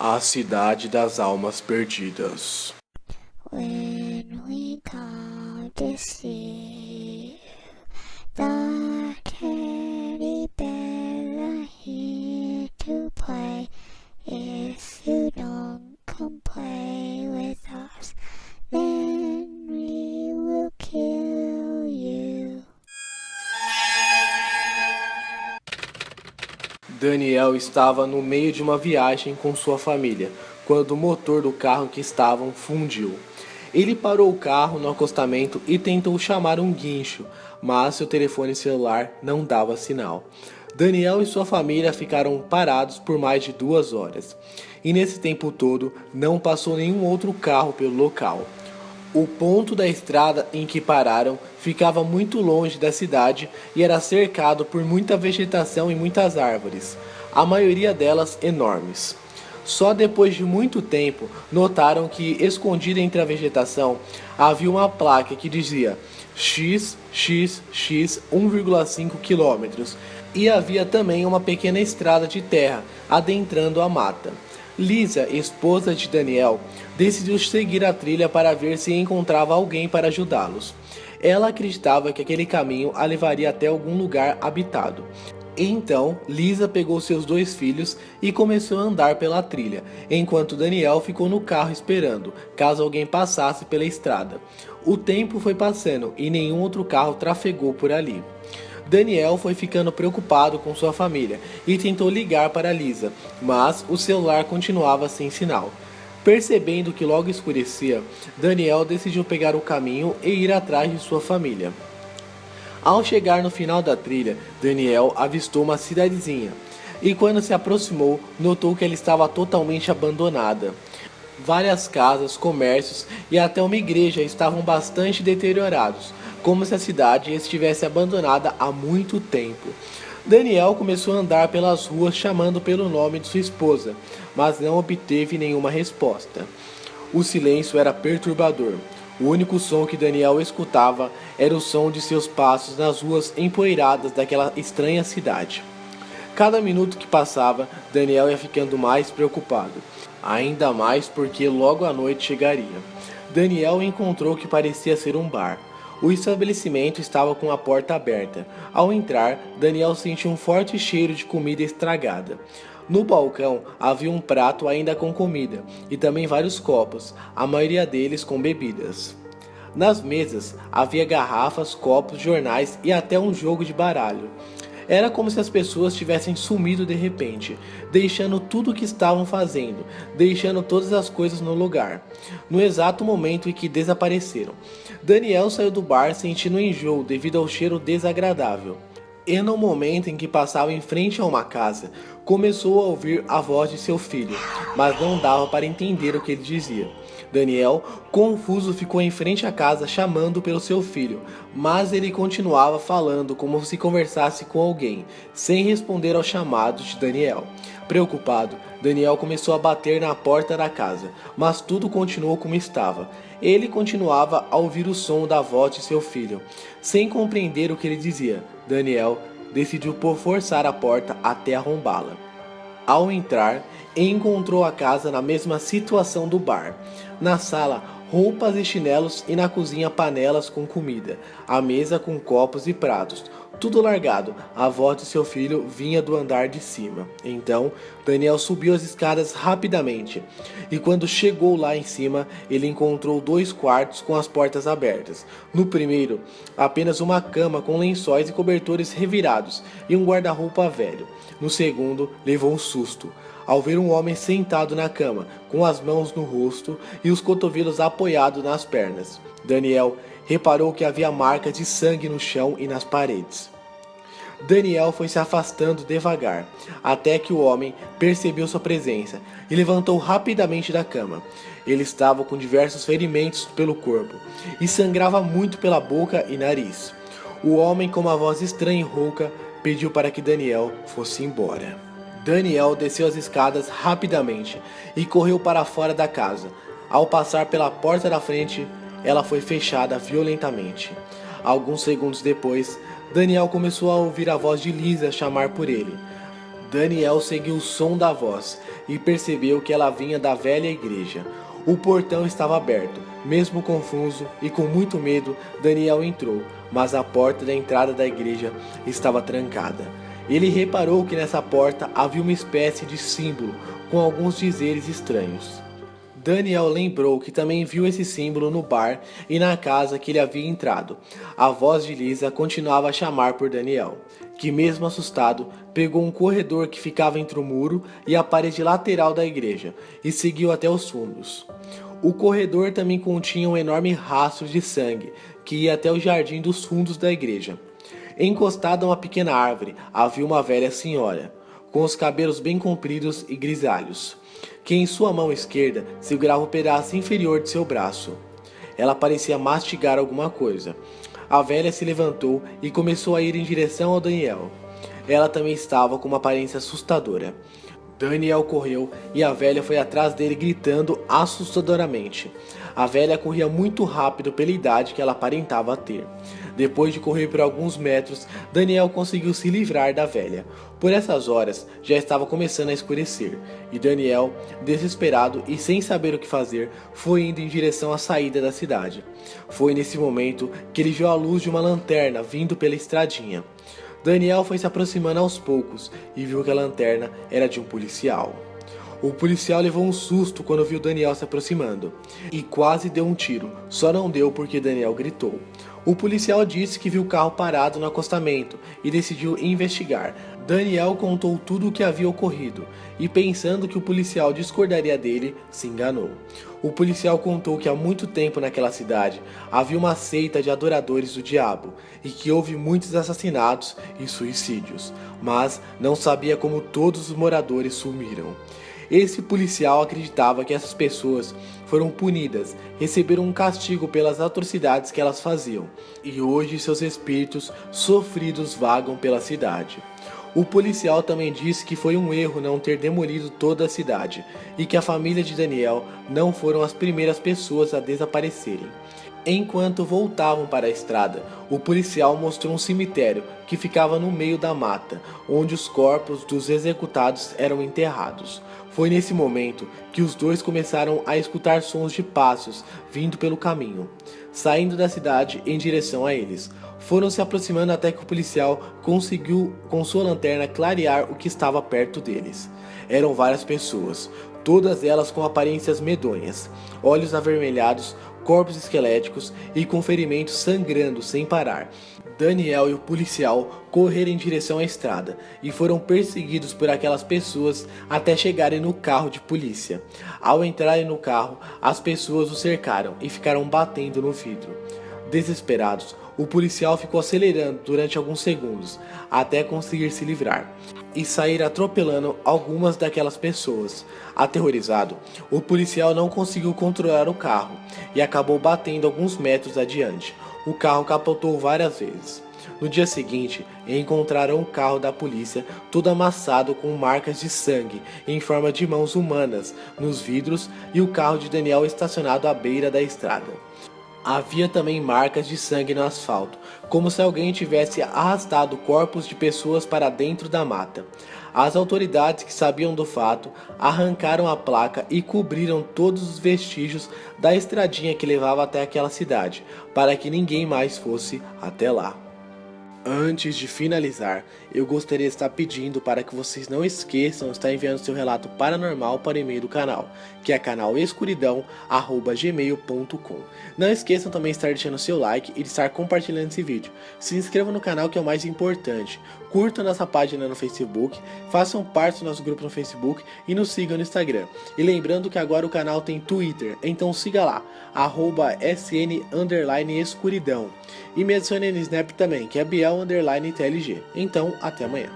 A Cidade das Almas Perdidas. When we come to see the teddy bears are here to play. If you don't come play with us, then we will kill you. Daniel estava no meio de uma viagem com sua família, quando o motor do carro que estavam fundiu. Ele parou o carro no acostamento e tentou chamar um guincho, mas seu telefone celular não dava sinal. Daniel e sua família ficaram parados por mais de 2 horas, e nesse tempo todo não passou nenhum outro carro pelo local. O ponto da estrada em que pararam ficava muito longe da cidade e era cercado por muita vegetação e muitas árvores, a maioria delas enormes. Só depois de muito tempo notaram que, escondida entre a vegetação, havia uma placa que dizia XXX 1,5 km e havia também uma pequena estrada de terra adentrando a mata. Lisa, esposa de Daniel, decidiu seguir a trilha para ver se encontrava alguém para ajudá-los. Ela acreditava que aquele caminho a levaria até algum lugar habitado. Então, Lisa pegou seus 2 filhos e começou a andar pela trilha, enquanto Daniel ficou no carro esperando, caso alguém passasse pela estrada. O tempo foi passando e nenhum outro carro trafegou por ali. Daniel foi ficando preocupado com sua família e tentou ligar para Lisa, mas o celular continuava sem sinal. Percebendo que logo escurecia, Daniel decidiu pegar o caminho e ir atrás de sua família. Ao chegar no final da trilha, Daniel avistou uma cidadezinha e quando se aproximou, notou que ela estava totalmente abandonada. Várias casas, comércios e até uma igreja estavam bastante deteriorados, como se a cidade estivesse abandonada há muito tempo. Daniel começou a andar pelas ruas chamando pelo nome de sua esposa, mas não obteve nenhuma resposta. O silêncio era perturbador. O único som que Daniel escutava era o som de seus passos nas ruas empoeiradas daquela estranha cidade. Cada minuto que passava, Daniel ia ficando mais preocupado, ainda mais porque logo a noite chegaria. Daniel encontrou o que parecia ser um bar. O estabelecimento estava com a porta aberta. Ao entrar, Daniel sentiu um forte cheiro de comida estragada. No balcão havia um prato ainda com comida e também vários copos, a maioria deles com bebidas. Nas mesas havia garrafas, copos, jornais e até um jogo de baralho. Era como se as pessoas tivessem sumido de repente, deixando tudo o que estavam fazendo, deixando todas as coisas no lugar, no exato momento em que desapareceram. Daniel saiu do bar sentindo enjoo devido ao cheiro desagradável. E no momento em que passava em frente a uma casa, começou a ouvir a voz de seu filho, mas não dava para entender o que ele dizia. Daniel, confuso, ficou em frente à casa chamando pelo seu filho, mas ele continuava falando como se conversasse com alguém, sem responder aos chamados de Daniel. Preocupado, Daniel começou a bater na porta da casa, mas tudo continuou como estava. Ele continuava a ouvir o som da voz de seu filho, sem compreender o que ele dizia. Daniel decidiu por forçar a porta até arrombá-la. Ao entrar, encontrou a casa na mesma situação do bar. Na sala, roupas e chinelos e na cozinha panelas com comida, a mesa com copos e pratos, tudo largado. A voz de seu filho vinha do andar de cima. Então, Daniel subiu as escadas rapidamente, e quando chegou lá em cima, ele encontrou 2 quartos com as portas abertas. No primeiro, apenas uma cama com lençóis e cobertores revirados e um guarda-roupa velho. No segundo, levou um susto ao ver um homem sentado na cama, com as mãos no rosto e os cotovelos apoiados nas pernas. Daniel reparou que havia marcas de sangue no chão e nas paredes. Daniel foi se afastando devagar, até que o homem percebeu sua presença e levantou rapidamente da cama. Ele estava com diversos ferimentos pelo corpo e sangrava muito pela boca e nariz. O homem, com uma voz estranha e rouca, pediu para que Daniel fosse embora. Daniel desceu as escadas rapidamente e correu para fora da casa. Ao passar pela porta da frente, ela foi fechada violentamente. Alguns segundos depois, Daniel começou a ouvir a voz de Lisa chamar por ele. Daniel seguiu o som da voz e percebeu que ela vinha da velha igreja. O portão estava aberto. Mesmo confuso e com muito medo, Daniel entrou, mas a porta da entrada da igreja estava trancada. Ele reparou que nessa porta havia uma espécie de símbolo com alguns dizeres estranhos. Daniel lembrou que também viu esse símbolo no bar e na casa que ele havia entrado. A voz de Lisa continuava a chamar por Daniel, que mesmo assustado, pegou um corredor que ficava entre o muro e a parede lateral da igreja e seguiu até os fundos. O corredor também continha um enorme rastro de sangue que ia até o jardim dos fundos da igreja. Encostada a uma pequena árvore havia uma velha senhora, com os cabelos bem compridos e grisalhos, que em sua mão esquerda segurava o pedaço inferior de seu braço. Ela parecia mastigar alguma coisa. A velha se levantou e começou a ir em direção ao Daniel. Ela também estava com uma aparência assustadora. Daniel correu e a velha foi atrás dele gritando assustadoramente. A velha corria muito rápido pela idade que ela aparentava ter. Depois de correr por alguns metros, Daniel conseguiu se livrar da velha. Por essas horas, já estava começando a escurecer, e Daniel, desesperado e sem saber o que fazer, foi indo em direção à saída da cidade. Foi nesse momento que ele viu a luz de uma lanterna vindo pela estradinha. Daniel foi se aproximando aos poucos e viu que a lanterna era de um policial. O policial levou um susto quando viu Daniel se aproximando e quase deu um tiro, só não deu porque Daniel gritou. O policial disse que viu o carro parado no acostamento e decidiu investigar. Daniel contou tudo o que havia ocorrido e, pensando que o policial discordaria dele, se enganou. O policial contou que há muito tempo naquela cidade havia uma seita de adoradores do diabo e que houve muitos assassinatos e suicídios, mas não sabia como todos os moradores sumiram. Esse policial acreditava que essas pessoas foram punidas, receberam um castigo pelas atrocidades que elas faziam, e hoje seus espíritos sofridos vagam pela cidade. O policial também disse que foi um erro não ter demolido toda a cidade, e que a família de Daniel não foram as primeiras pessoas a desaparecerem. Enquanto voltavam para a estrada, o policial mostrou um cemitério que ficava no meio da mata, onde os corpos dos executados eram enterrados. Foi nesse momento que os dois começaram a escutar sons de passos vindo pelo caminho, saindo da cidade em direção a eles. Foram se aproximando até que o policial conseguiu com sua lanterna clarear o que estava perto deles. Eram várias pessoas, todas elas com aparências medonhas, olhos avermelhados, corpos esqueléticos e com ferimentos sangrando sem parar. Daniel e o policial correram em direção à estrada e foram perseguidos por aquelas pessoas até chegarem no carro de polícia. Ao entrarem no carro, as pessoas o cercaram e ficaram batendo no vidro. Desesperados, o policial ficou acelerando durante alguns segundos até conseguir se livrar e sair atropelando algumas daquelas pessoas. Aterrorizado, o policial não conseguiu controlar o carro e acabou batendo alguns metros adiante. O carro capotou várias vezes. No dia seguinte, encontraram o carro da polícia todo amassado com marcas de sangue em forma de mãos humanas nos vidros e o carro de Daniel estacionado à beira da estrada. Havia também marcas de sangue no asfalto, como se alguém tivesse arrastado corpos de pessoas para dentro da mata. As autoridades que sabiam do fato arrancaram a placa e cobriram todos os vestígios da estradinha que levava até aquela cidade, para que ninguém mais fosse até lá. Antes de finalizar, eu gostaria de estar pedindo para que vocês não esqueçam de estar enviando seu relato paranormal para o e-mail do canal, que é canalescuridão@gmail.com. Não esqueçam também de estar deixando seu like e de estar compartilhando esse vídeo. Se inscrevam no canal, que é o mais importante. Curtam nossa página no Facebook, façam parte do nosso grupo no Facebook e nos sigam no Instagram. E lembrando que agora o canal tem Twitter, então siga lá, @sn_escuridão. E me adicione no Snap também, que é Biel_TLG. Então, até amanhã.